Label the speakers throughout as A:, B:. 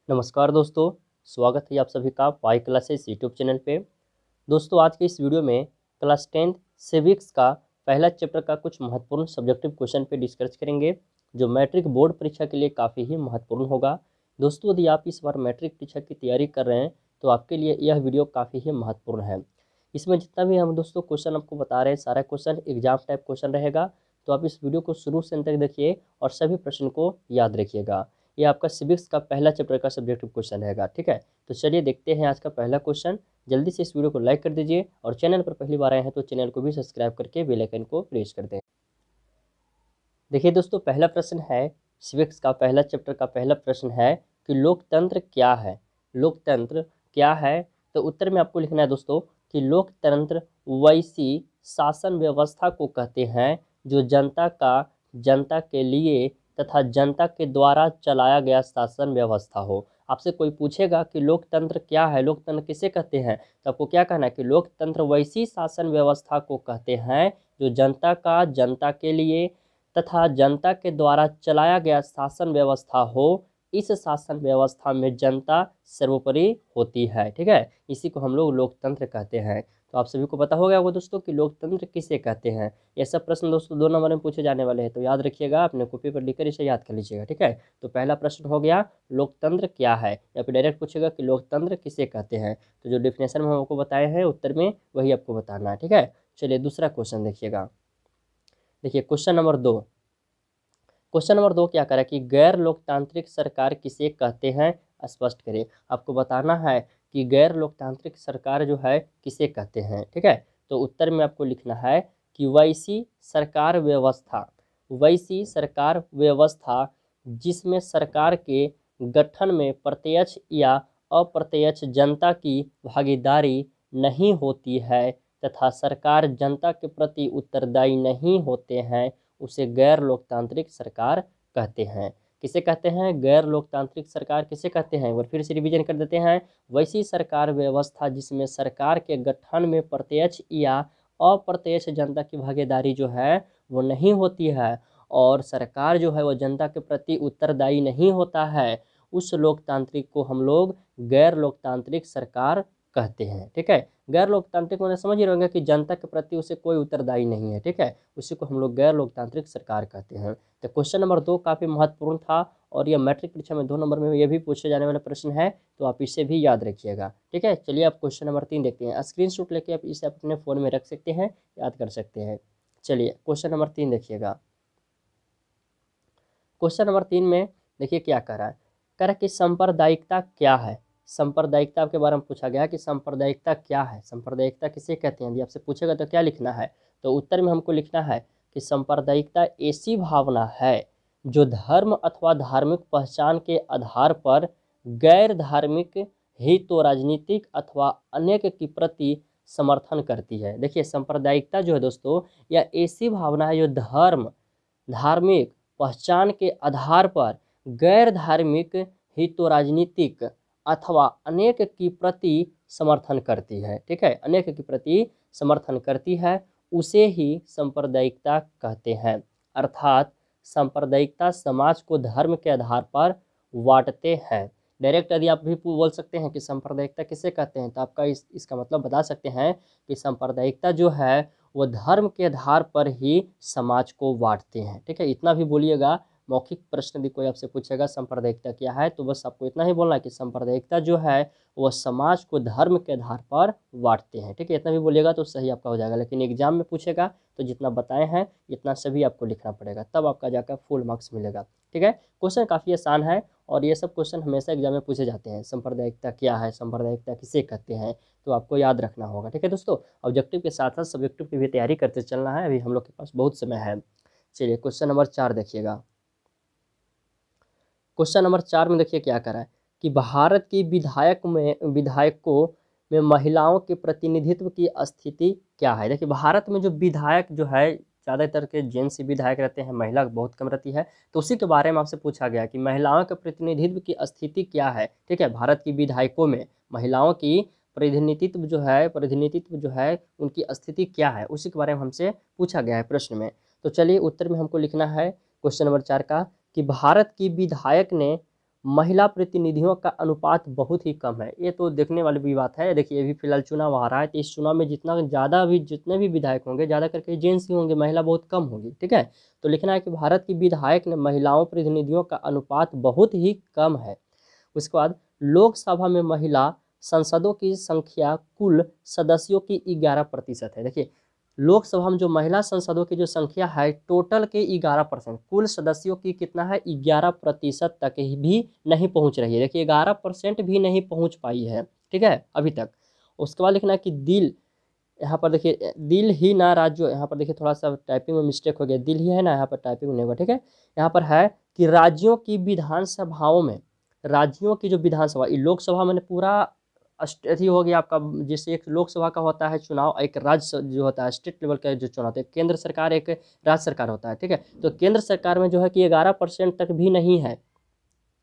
A: नमस्कार दोस्तों, स्वागत है आप सभी का वाई क्लासेस यूट्यूब चैनल पे। दोस्तों, आज के इस वीडियो में क्लास 10th सिविक्स का पहला चैप्टर का कुछ महत्वपूर्ण सब्जेक्टिव क्वेश्चन पे डिस्कस करेंगे, जो मैट्रिक बोर्ड परीक्षा के लिए काफ़ी ही महत्वपूर्ण होगा। दोस्तों, यदि आप इस बार मैट्रिक परीक्षा की तैयारी कर रहे हैं तो आपके लिए यह वीडियो काफ़ी ही महत्वपूर्ण है। इसमें जितना भी हम दोस्तों क्वेश्चन आपको बता रहे हैं, सारा क्वेश्चन एग्जाम टाइप क्वेश्चन रहेगा, तो आप इस वीडियो को शुरू से अंत तक देखिए और सभी प्रश्न को याद रखिएगा। ये आपका सिविक्स का पहला चैप्टर का सब्जेक्टिव क्वेश्चन रहेगा, ठीक है। तो चलिए देखते हैं आज का पहला क्वेश्चन। जल्दी से इस वीडियो को लाइक कर दीजिए और चैनल पर पहली बार आए हैं तो चैनल को भी सब्सक्राइब करके बेल आइकन को प्रेस कर दें। देखिए दोस्तों, पहला प्रश्न है, सिविक्स का पहला चैप्टर का पहला प्रश्न है कि लोकतंत्र क्या है। लोकतंत्र क्या है? तो उत्तर में आपको लिखना है दोस्तों कि लोकतंत्र वैसी शासन व्यवस्था को कहते हैं जो जनता के लिए तथा जनता के द्वारा चलाया गया शासन व्यवस्था हो। आपसे कोई पूछेगा कि लोकतंत्र क्या है, लोकतंत्र किसे कहते हैं, तो आपको क्या कहना है कि लोकतंत्र वैसी शासन व्यवस्था को कहते हैं जो जनता के लिए तथा जनता के द्वारा चलाया गया शासन व्यवस्था हो। इस शासन व्यवस्था में जनता सर्वोपरि होती है, ठीक है। इसी को हम लोग लोकतंत्र कहते हैं। तो आप सभी को पता हो गया होगा दोस्तों कि लोकतंत्र किसे कहते हैं। ये सब प्रश्न दोस्तों 2 नंबर में पूछे जाने वाले हैं, तो याद रखिएगा, अपने कॉपी पर लिखकर इसे याद कर लीजिएगा, ठीक है। तो पहला प्रश्न हो गया लोकतंत्र क्या है, या फिर डायरेक्ट पूछेगा कि लोकतंत्र किसे कहते हैं। तो जो डिफिनेशन में हम आपको बताए हैं उत्तर में, वही आपको बताना है, ठीक है। चलिए दूसरा क्वेश्चन देखिएगा। देखिए क्वेश्चन नंबर 2। क्वेश्चन नंबर 2 क्या करा कि गैर लोकतांत्रिक सरकार किसे कहते हैं, स्पष्ट करें। आपको बताना है कि गैर लोकतांत्रिक सरकार जो है किसे कहते हैं, ठीक है। तो उत्तर में आपको लिखना है कि वैसी सरकार व्यवस्था जिसमें सरकार के गठन में प्रत्यक्ष या अप्रत्यक्ष जनता की भागीदारी नहीं होती है तथा सरकार जनता के प्रति उत्तरदायी नहीं होते हैं, उसे गैर लोकतांत्रिक सरकार कहते हैं। किसे कहते हैं? गैर लोकतांत्रिक सरकार किसे कहते हैं? और फिर से रिवीजन कर देते हैं। वैसी सरकार व्यवस्था जिसमें सरकार के गठन में प्रत्यक्ष या अप्रत्यक्ष जनता की भागीदारी जो है वो नहीं होती है और सरकार जो है वो जनता के प्रति उत्तरदायी नहीं होता है, उस लोकतांत्रिक को हम लोग गैर लोकतांत्रिक सरकार कहते हैं, ठीक है। गैर लोकतांत्रिक मतलब समझ ही रहेंगे कि जनता के प्रति उसे कोई उत्तरदायी नहीं है, ठीक है। उसी को हम लोग गैर लोकतांत्रिक सरकार कहते हैं। तो क्वेश्चन नंबर 2 काफ़ी महत्वपूर्ण था और यह मैट्रिक परीक्षा में 2 नंबर में ये भी पूछे जाने वाला प्रश्न है, तो आप इसे भी याद रखिएगा, ठीक है। चलिए आप क्वेश्चन नंबर 3 देखते हैं। स्क्रीनशॉट लेके आप इसे अपने फ़ोन में रख सकते हैं, याद कर सकते हैं। चलिए क्वेश्चन नंबर 3 देखिएगा। क्वेश्चन नंबर 3 में देखिए क्या कह रहा है। कह रहा है कि सांप्रदायिकता क्या है। सांप्रदायिकता के बारे में पूछा गया कि सांप्रदायिकता क्या है, सांप्रदायिकता किसे कहते हैं। यदि आपसे पूछेगा तो क्या लिखना है, तो उत्तर में हमको लिखना है कि सांप्रदायिकता ऐसी भावना है जो धर्म अथवा धार्मिक पहचान के आधार पर गैर धार्मिक हितों, राजनीतिक अथवा अन्य के प्रति समर्थन करती है। देखिए सांप्रदायिकता जो है दोस्तों, यह ऐसी भावना है जो धर्म, धार्मिक पहचान के आधार पर गैर धार्मिक हितों, राजनीतिक अथवा अनेक की प्रति समर्थन करती है, ठीक है। अनेक के प्रति समर्थन करती है, उसे ही सांप्रदायिकता कहते हैं। अर्थात सांप्रदायिकता समाज को धर्म के आधार पर बांटते हैं। डायरेक्ट यदि आप भी बोल सकते हैं कि सांप्रदायिकता किसे कहते हैं, तो आपका इसका मतलब बता सकते हैं कि सांप्रदायिकता जो है वो धर्म के आधार पर ही समाज को बांटते हैं, ठीक है। इतना भी बोलिएगा। मौखिक प्रश्न भी कोई आपसे पूछेगा सांप्रदायिकता क्या है, तो बस आपको इतना ही बोलना है कि सांप्रदायिकता जो है वो समाज को धर्म के आधार पर बांटते हैं, ठीक है। इतना भी बोलिएगा तो सही आपका हो जाएगा। लेकिन एग्जाम में पूछेगा तो जितना बताए हैं इतना सभी आपको लिखना पड़ेगा, तब आपका जाकर फुल मार्क्स मिलेगा, ठीक है। क्वेश्चन काफ़ी आसान है और ये सब क्वेश्चन हमेशा एग्जाम में पूछे जाते हैं। सांप्रदायिकता क्या है, सांप्रदायिकता किसे कहते हैं, तो आपको याद रखना होगा, ठीक है दोस्तों। ऑब्जेक्टिव के साथ साथ सब्जेक्टिव की भी तैयारी करते चलना है, अभी हम लोग के पास बहुत समय है। चलिए क्वेश्चन नंबर 4 देखिएगा। क्वेश्चन नंबर 4 में देखिए क्या करा है कि भारत की विधायकों में महिलाओं के प्रतिनिधित्व की स्थिति क्या है। देखिए भारत में जो विधायक जो है ज़्यादातर के जेंट्स विधायक रहते हैं, महिला बहुत कम रहती है, तो उसी के बारे में आपसे पूछा गया कि महिलाओं के प्रतिनिधित्व की स्थिति क्या है, ठीक है। भारत की विधायकों में महिलाओं की प्रतिनिधित्व जो है उनकी स्थिति क्या है, उसी के बारे में हमसे पूछा गया है प्रश्न में। तो चलिए उत्तर में हमको लिखना है क्वेश्चन नंबर 4 का कि भारत की विधायक ने महिला प्रतिनिधियों का अनुपात बहुत ही कम है। ये तो देखने वाली भी बात है। देखिए अभी फिलहाल चुनाव आ रहा है, तो इस चुनाव में जितने भी विधायक होंगे ज़्यादा करके जेंट्स ही होंगे, महिला बहुत कम होगी। ठीक है, तो लिखना है कि भारत की विधायक ने महिलाओं प्रतिनिधियों का अनुपात बहुत ही कम है। उसके बाद लोकसभा में महिला सांसदों की संख्या कुल सदस्यों की 11% है। देखिए लोकसभा में जो महिला सांसदों की जो संख्या है टोटल के 11%, कुल सदस्यों की कितना है 11% तक ही भी नहीं पहुंच रही है। देखिए 11% भी नहीं पहुंच पाई है, ठीक है, अभी तक। उसके बाद लिखना है कि दिल, यहाँ पर देखिए दिल ही ना राज्यों, यहाँ पर देखिए थोड़ा सा टाइपिंग में मिस्टेक हो गया, दिल ही है ना, यहाँ पर टाइपिंग नहीं होगा। ठीक है, यहाँ पर है कि राज्यों की विधानसभाओं में, राज्यों की जो विधानसभा, लोकसभा मैंने पूरा अथी हो गया आपका, जैसे एक लोकसभा का होता है चुनाव, एक राज्य जो होता है स्टेट लेवल का जो चुनाव होता है, केंद्र सरकार एक राज्य सरकार होता है। ठीक है, तो केंद्र सरकार में जो है कि 11% तक भी नहीं है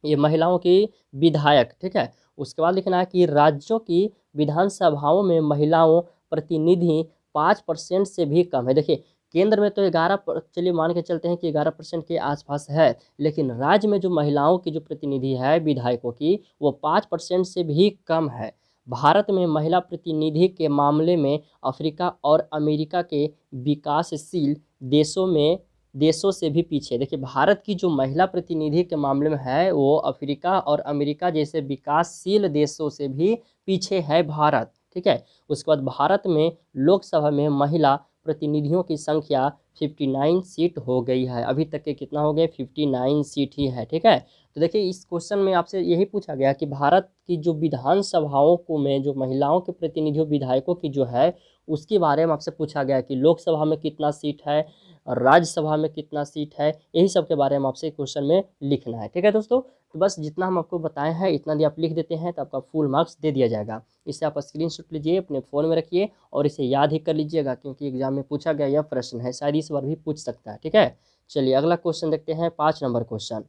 A: ये महिलाओं की विधायक। ठीक है, उसके बाद लिखना है कि राज्यों की विधानसभाओं में महिलाओं प्रतिनिधि 5% से भी कम है। देखिए केंद्र में तो 11, चलिए मान के चलते हैं कि 11% के आसपास है, लेकिन राज्य में जो महिलाओं की जो प्रतिनिधि है विधायकों की वो 5% से भी कम है। भारत में महिला प्रतिनिधि के मामले में अफ्रीका और अमेरिका के विकासशील देशों से भी पीछे। देखिए भारत की जो महिला प्रतिनिधि के मामले में है वो अफ्रीका और अमेरिका जैसे विकासशील देशों से भी पीछे है भारत। ठीक है, उसके बाद भारत में लोकसभा में महिला प्रतिनिधियों की संख्या 59 सीट हो गई है। अभी तक के कितना हो गए 59 सीट ही है। ठीक है, तो देखिए इस क्वेश्चन में आपसे यही पूछा गया कि भारत की जो विधानसभाओं को में जो महिलाओं के प्रतिनिधियों विधायकों की जो है उसके बारे में आपसे पूछा गया कि लोकसभा में कितना सीट है और राज्यसभा में कितना सीट है, यही सब के बारे में आपसे क्वेश्चन में लिखना है। ठीक है दोस्तों, तो बस जितना हम आपको बताए हैं इतना यदि आप लिख देते हैं तो आपका फुल मार्क्स दे दिया जाएगा। इसे आप स्क्रीनशॉट लीजिए, अपने फ़ोन में रखिए और इसे याद ही कर लीजिएगा, क्योंकि एग्जाम में पूछा गया यह प्रश्न है, शायद इस बार भी पूछ सकता है। ठीक है, चलिए अगला क्वेश्चन देखते हैं, 5 नंबर क्वेश्चन।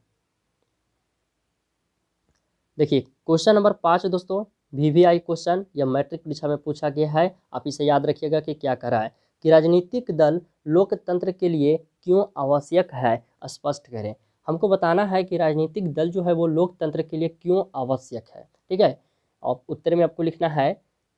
A: देखिए क्वेश्चन नंबर 5 दोस्तों VVI क्वेश्चन या मैट्रिक परीक्षा में पूछा गया है। आप इसे याद रखिएगा कि क्या करा है कि राजनीतिक दल लोकतंत्र के लिए क्यों आवश्यक है, स्पष्ट करें। हमको बताना है कि राजनीतिक दल जो है वो लोकतंत्र के लिए क्यों आवश्यक है। ठीक है, और उत्तर में आपको लिखना है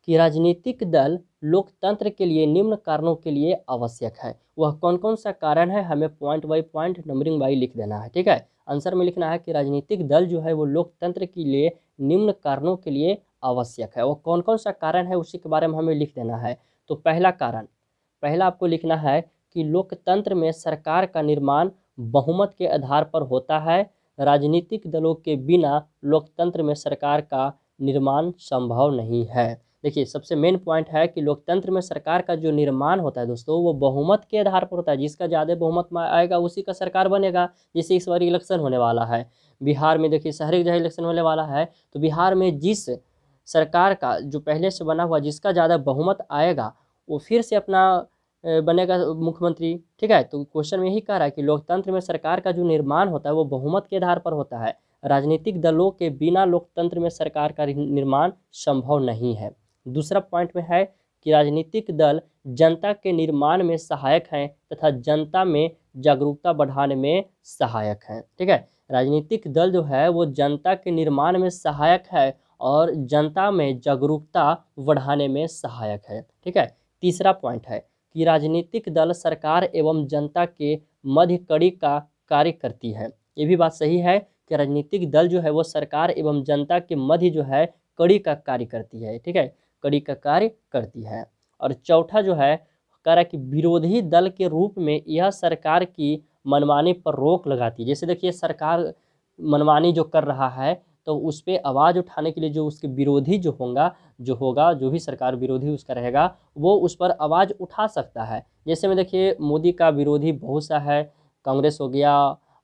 A: कि राजनीतिक दल लोकतंत्र के लिए निम्न कारणों के लिए आवश्यक है। वह कौन कौन सा कारण है, हमें point by point numbering by लिख देना है। ठीक है, आंसर में लिखना है कि राजनीतिक दल जो है वो लोकतंत्र के लिए निम्न कारणों के लिए आवश्यक है। वो कौन कौन सा कारण है उसी के बारे में हमें लिख देना है। तो पहला कारण, पहला आपको लिखना है कि लोकतंत्र में सरकार का निर्माण बहुमत के आधार पर होता है। राजनीतिक दलों के बिना लोकतंत्र में सरकार का निर्माण संभव नहीं है। देखिए सबसे मेन पॉइंट है कि लोकतंत्र में सरकार का जो निर्माण होता है दोस्तों वो बहुमत के आधार पर होता है। जिसका ज़्यादा बहुमत में आएगा उसी का सरकार बनेगा। जैसे इस बार इलेक्शन होने वाला है बिहार में, देखिए शहरी जगह इलेक्शन होने वाला है, तो बिहार में जिस सरकार का जो पहले से बना हुआ जिसका ज़्यादा बहुमत आएगा वो फिर से अपना बनेगा मुख्यमंत्री। ठीक है, तो क्वेश्चन में यही कह रहा है कि लोकतंत्र में सरकार का जो निर्माण होता है वो बहुमत के आधार पर होता है। राजनीतिक दलों के बिना लोकतंत्र में सरकार का निर्माण संभव नहीं है। दूसरा पॉइंट में है कि राजनीतिक दल जनता के निर्माण में सहायक हैं तथा जनता में जागरूकता बढ़ाने में सहायक हैं। ठीक है, राजनीतिक दल जो है वो जनता के निर्माण में सहायक है और जनता में जागरूकता बढ़ाने में सहायक है। ठीक है, तीसरा पॉइंट है कि राजनीतिक दल सरकार एवं जनता के मध्य कड़ी का कार्य करती है। ये भी बात सही है कि राजनीतिक दल जो है वो सरकार एवं जनता के मध्य जो है कड़ी का कार्य करती है। ठीक है, कड़ी का कार्य करती है। और चौथा जो है कह रहा है कि विरोधी दल के रूप में यह सरकार की मनमानी पर रोक लगाती है। जैसे देखिए सरकार मनमानी जो कर रहा है तो उस पर आवाज़ उठाने के लिए जो उसके विरोधी जो भी सरकार विरोधी उसका रहेगा वो उस पर आवाज़ उठा सकता है। जैसे में देखिए मोदी का विरोधी बहुत सा है, कांग्रेस हो गया,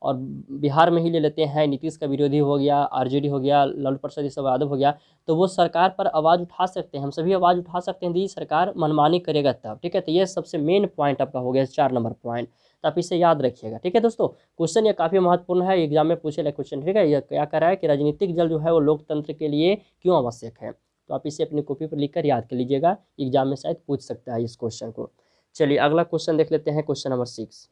A: और बिहार में ही ले लेते हैं नीतीश का विरोधी हो गया, आरजेडी हो गया, लालू प्रसाद यादव हो गया, तो वो सरकार पर आवाज़ उठा सकते हैं, हम सभी आवाज़ उठा सकते हैं यदि सरकार मनमानी करेगा तब। ठीक है, तो ये सबसे मेन पॉइंट आपका हो गया 4 नंबर पॉइंट, तो आप इसे याद रखिएगा। ठीक है दोस्तों, क्वेश्चन ये काफ़ी महत्वपूर्ण है, एग्जाम में पूछे गए क्वेश्चन। ठीक है, यह क्या कर रहा है कि राजनीतिक दल जो है वो लोकतंत्र के लिए क्यों आवश्यक है, तो आप इसे अपनी कॉपी पर लिखकर याद कर लीजिएगा, एग्जाम में शायद पूछ सकता है इस क्वेश्चन को। चलिए अगला क्वेश्चन देख लेते हैं, क्वेश्चन नंबर 6।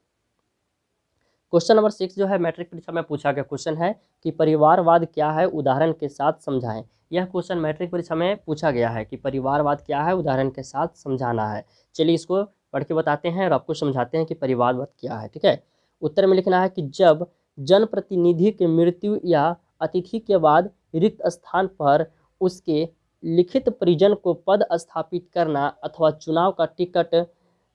A: क्वेश्चन नंबर 6 जो है मैट्रिक परीक्षा में पूछा गया क्वेश्चन है कि परिवारवाद क्या है, उदाहरण के साथ समझाएं। यह क्वेश्चन मैट्रिक परीक्षा में पूछा गया है कि परिवारवाद क्या है, उदाहरण के साथ समझाना है। चलिए इसको पढ़ के बताते हैं और आपको समझाते हैं कि परिवारवाद क्या है। ठीक है, उत्तर में लिखना है कि जब जनप्रतिनिधि की मृत्यु या अतिथि के बाद रिक्त स्थान पर उसके लिखित परिजन को पद स्थापित करना अथवा चुनाव का टिकट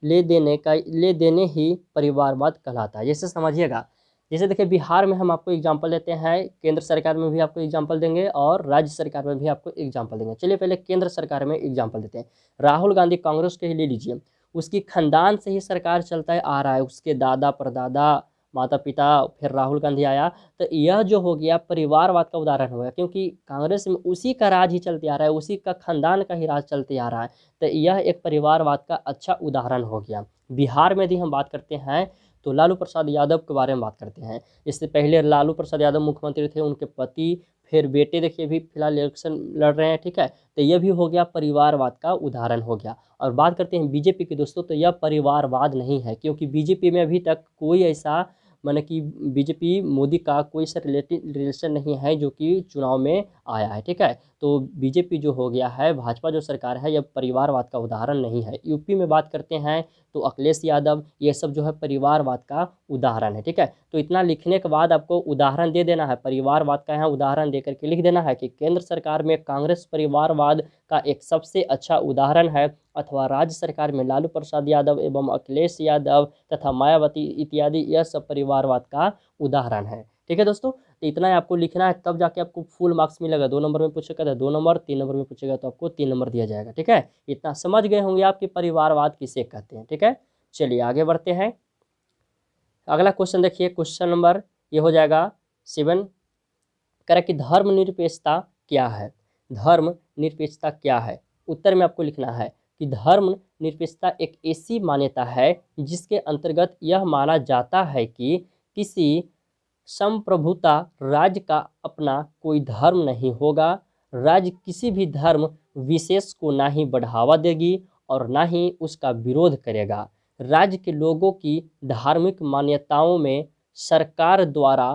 A: ले देने ही परिवारवाद कहलाता है। जैसे समझिएगा, जैसे देखिए बिहार में हम आपको एग्जांपल देते हैं, केंद्र सरकार में भी आपको एग्जांपल देंगे और राज्य सरकार में भी आपको एग्जांपल देंगे। चलिए पहले केंद्र सरकार में एग्जांपल देते हैं। राहुल गांधी कांग्रेस के ही ले लीजिए, उसकी खानदान से ही सरकार चलता आ रहा है, उसके दादा परदादा माता पिता, फिर राहुल गांधी आया, तो यह जो हो गया परिवारवाद का उदाहरण हो गया, क्योंकि कांग्रेस में उसी का राज ही चलते आ रहा है, उसी का खानदान का ही राज चलते आ रहा है, तो यह एक परिवारवाद का अच्छा उदाहरण हो गया। बिहार में यदि हम बात करते हैं तो लालू प्रसाद यादव के बारे में बात करते हैं। इससे पहले लालू प्रसाद यादव मुख्यमंत्री थे, उनके पति फिर बेटे देखिए भी फिलहाल इलेक्शन लड़ रहे हैं। ठीक है, तो यह भी हो गया परिवारवाद का उदाहरण हो गया। और बात करते हैं बीजेपी की दोस्तों, तो यह परिवारवाद नहीं है, क्योंकि बीजेपी में अभी तक कोई ऐसा माने कि बीजेपी मोदी का कोई सा रिलेशन नहीं है जो कि चुनाव में आया है। ठीक है, तो बीजेपी जो हो गया है, भाजपा जो सरकार है, यह परिवारवाद का उदाहरण नहीं है। यूपी में बात करते हैं तो अखिलेश यादव, ये सब जो है परिवारवाद का उदाहरण है। ठीक है, तो इतना लिखने के बाद आपको उदाहरण दे देना है, परिवारवाद का यहाँ उदाहरण दे करके लिख देना है कि केंद्र सरकार में कांग्रेस परिवारवाद का एक सबसे अच्छा उदाहरण है, अथवा राज्य सरकार में लालू प्रसाद यादव एवं अखिलेश यादव तथा मायावती इत्यादि, यह सब परिवारवाद का उदाहरण है। ठीक है दोस्तों, तो इतना ही आपको लिखना है, तब जाके आपको फुल मार्क्स मिलेगा। 2 नंबर में पूछेगा तो 2 नंबर, 3 नंबर में पूछेगा तो आपको 3 नंबर दिया जाएगा। ठीक है, इतना समझ गए होंगे आप कि परिवारवाद किसे कहते हैं। ठीक है, चलिए आगे बढ़ते हैं। अगला क्वेश्चन देखिए, क्वेश्चन नंबर ये हो जाएगा 7, कह रहा कि धर्मनिरपेक्षता क्या है। धर्मनिरपेक्षता क्या है, उत्तर में आपको लिखना है कि धर्मनिरपेक्षता एक ऐसी मान्यता है जिसके अंतर्गत यह माना जाता है कि किसी संप्रभुता राज्य का अपना कोई धर्म नहीं होगा, राज्य किसी भी धर्म विशेष को ना ही बढ़ावा देगी और ना ही उसका विरोध करेगा। राज्य के लोगों की धार्मिक मान्यताओं में सरकार द्वारा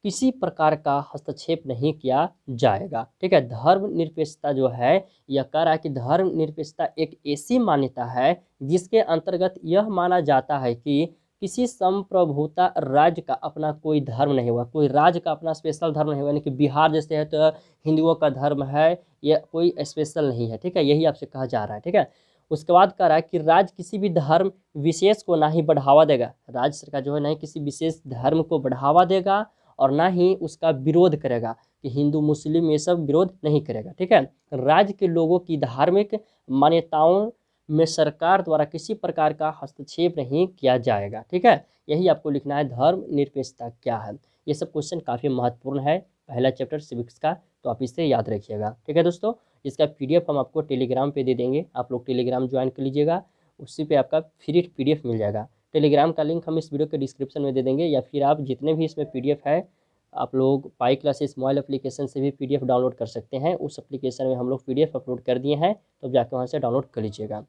A: किसी प्रकार का हस्तक्षेप नहीं किया जाएगा। ठीक है, धर्मनिरपेक्षता जो है, यह कह रहा है कि धर्मनिरपेक्षता एक ऐसी मान्यता है जिसके अंतर्गत यह माना जाता है कि किसी संप्रभुता राज्य का अपना कोई धर्म नहीं होगा, कोई राज्य का अपना स्पेशल धर्म नहीं होगा। यानी कि बिहार जैसे है तो हिंदुओं का धर्म है, ये कोई स्पेशल नहीं है। ठीक है, यही आपसे कहा जा रहा है। ठीक है, उसके बाद कह रहा है कि राज्य किसी भी धर्म विशेष को ना ही बढ़ावा देगा, राज्य सरकार जो है ना ही किसी विशेष धर्म को बढ़ावा देगा और ना ही उसका विरोध करेगा, कि हिंदू मुस्लिम ये सब विरोध नहीं करेगा। ठीक है, राज्य के लोगों की धार्मिक मान्यताओं में सरकार द्वारा किसी प्रकार का हस्तक्षेप नहीं किया जाएगा। ठीक है, यही आपको लिखना है, धर्मनिरपेक्षता क्या है। ये सब क्वेश्चन काफ़ी महत्वपूर्ण है, पहला चैप्टर सिविक्स का, तो आप इसे याद रखिएगा। ठीक है दोस्तों, इसका PDF हम आपको टेलीग्राम पे दे देंगे, आप लोग टेलीग्राम ज्वाइन कर लीजिएगा, उसी पे आपका फ्री PDF मिल जाएगा। टेलीग्राम का लिंक हम इस वीडियो के डिस्क्रिप्शन में दे देंगे, या फिर आप जितने भी इसमें PDF है, आप लोग पाई क्लासेस मोबाइल एप्लीकेशन से भी PDF डाउनलोड कर सकते हैं। उस एप्लीकेशन में हम लोग PDF अपलोड कर दिए हैं, तो जाकर वहाँ से डाउनलोड कर लीजिएगा।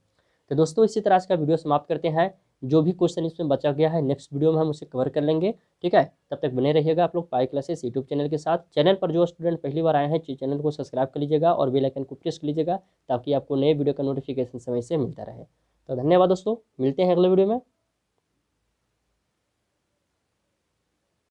A: तो दोस्तों इसी तरह से का वीडियो समाप्त करते हैं। जो भी क्वेश्चन इसमें बचा गया है नेक्स्ट वीडियो में हम उसे कवर कर लेंगे। ठीक है, तब तक बने रहिएगा आप लोग पाई क्लासेस यूट्यूब चैनल के साथ। चैनल पर जो स्टूडेंट पहली बार आए हैं, चैनल को सब्सक्राइब कर लीजिएगा और बेल आइकन को प्रेस कर लीजिएगा, ताकि आपको नए वीडियो का नोटिफिकेशन समय से मिलता रहे। तो धन्यवाद दोस्तों, मिलते हैं अगले वीडियो में।